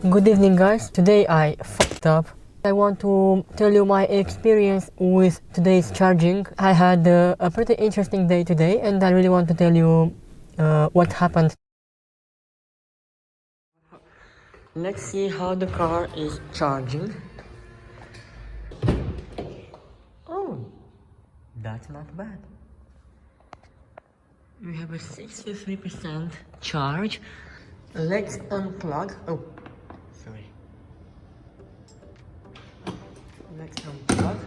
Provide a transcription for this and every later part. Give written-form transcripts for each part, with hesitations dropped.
Good evening, guys. Today I fucked up. I want to tell you my experience with today's charging. I had a pretty interesting day today, and I really want to tell you what happened. Let's see how the car is charging. Oh, that's not bad. We have a 63% charge. Let's unplug. Oh, sorry. Let's unplug.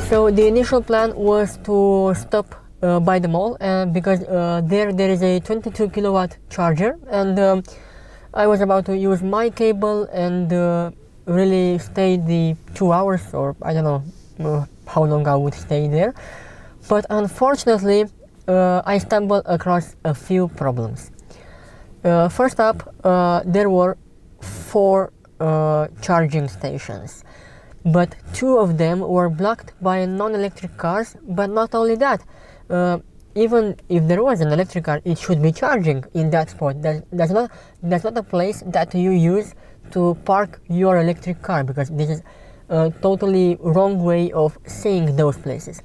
So the initial plan was to stop by the mall because there is a 22 kilowatt charger, and I was about to use my cable and really stay the 2 hours, or I don't know how long I would stay there. But unfortunately I stumbled across a few problems. First up, there were 4 charging stations, but 2 of them were blocked by non-electric cars. But not only that, even if there was an electric car, it should be charging in that spot. That's not a place that you use to park your electric car, because this is a totally wrong way of seeing those places.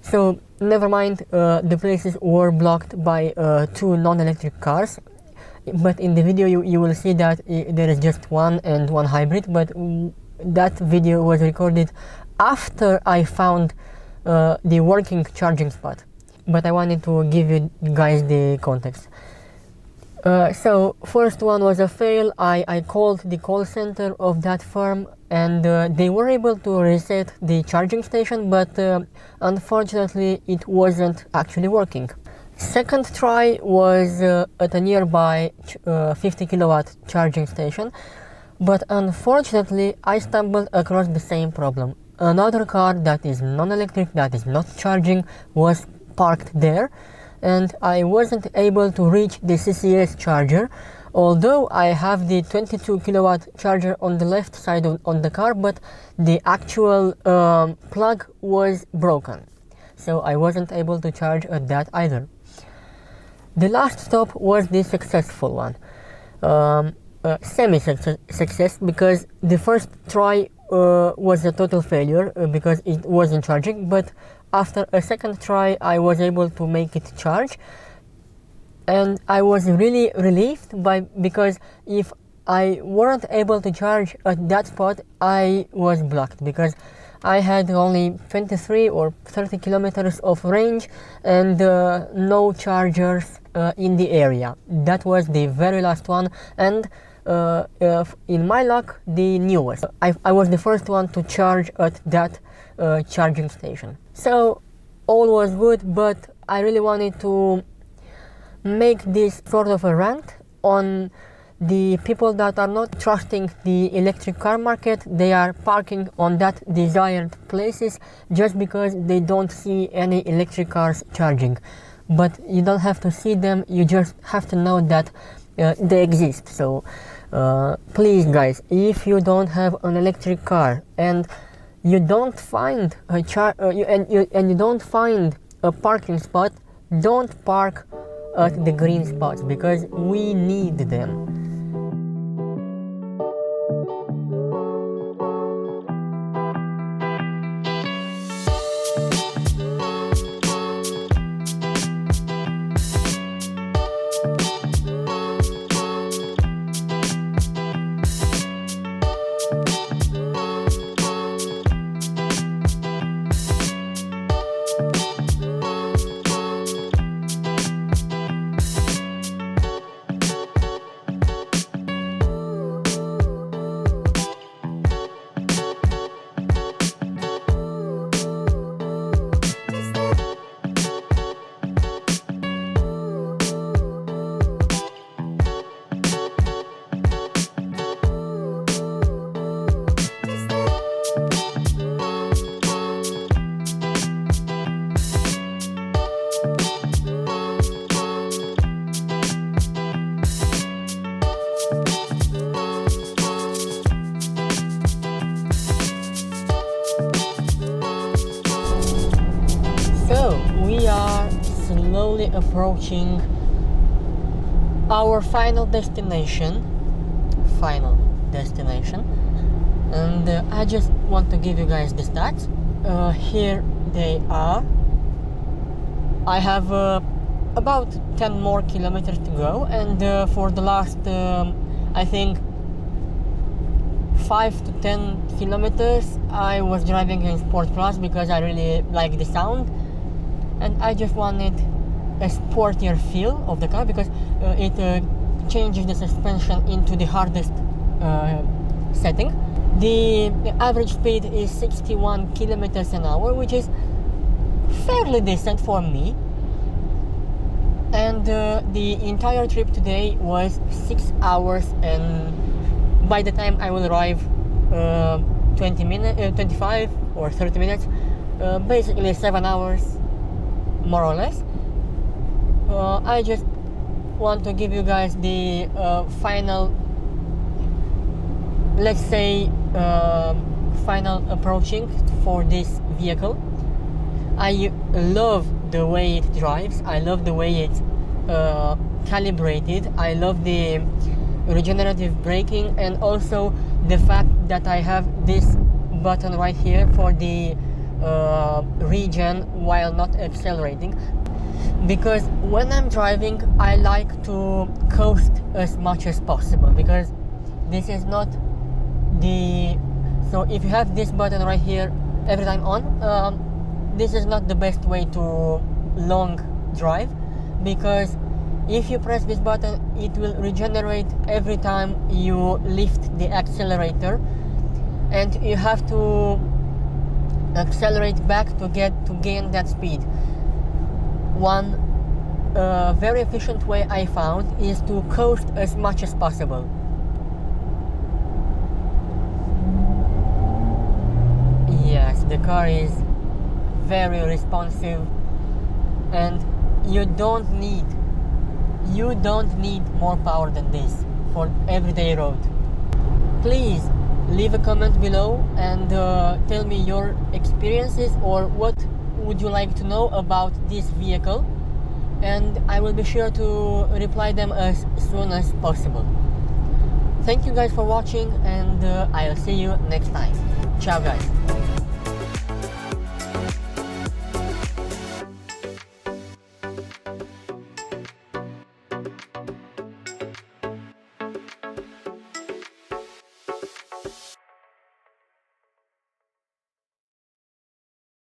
So never mind, the places were blocked by 2 non-electric cars. But in the video you will see that there is just one and one hybrid, but that video was recorded after I found the working charging spot. But I wanted to give you guys the context. So first one was a fail. I called the call center of that firm, and they were able to reset the charging station, but unfortunately it wasn't actually working. Second try was at a nearby 50 kilowatt charging station, but unfortunately I stumbled across the same problem. Another car that is non-electric, that is not charging, was parked there, and I wasn't able to reach the CCS charger, although I have the 22 kilowatt charger on the left side on the car, but the actual plug was broken, so I wasn't able to charge at that either. The last stop was the successful one. Semi-success, because the first try was a total failure because it wasn't charging, but after a second try I was able to make it charge, and I was really relieved because if I weren't able to charge at that spot, I was blocked because I had only 23 or 30 kilometers of range and no chargers in the area. That was the very last one, and in my luck, the newest. I was the first one to charge at that charging station. So all was good, but I really wanted to make this sort of a rant on the people that are not trusting the electric car market. They are parking on that desired places just because they don't see any electric cars charging. But you don't have to see them, you just have to know that they exist. So please guys, if you don't have an electric car and you don't find a you don't find a parking spot, don't park at the green spots, because we need them. we are slowly approaching our final destination. And I just want to give you guys the stats. Here they are. I have about 10 more kilometers to go, and for the last I think 5 to 10 kilometers I was driving in Sport Plus because I really like the sound, and I just wanted a sportier feel of the car because it changes the suspension into the hardest setting. The average speed is 61 kilometers an hour, which is fairly decent for me. And the entire trip today was 6 hours, and by the time I will arrive 25 or 30 minutes, basically 7 hours more or less. I just want to give you guys the final, let's say, final approaching for this vehicle. I love the way it drives. I love the way it's calibrated. I love the regenerative braking, and also the fact that I have this button right here for the regen while not accelerating, because when I'm driving I like to coast as much as possible, because this is not the, so if you have this button right here every time on, this is not the best way to long drive, because if you press this button it will regenerate every time you lift the accelerator, and you have to accelerate back to gain that speed. One very efficient way I found is to coast as much as possible. Yes, the car is very responsive, and you don't need more power than this for everyday road. Please leave a comment below and tell me your experiences, or what would you like to know about this vehicle, and I will be sure to reply them as soon as possible. Thank you guys for watching, and I'll see you next time. Ciao guys.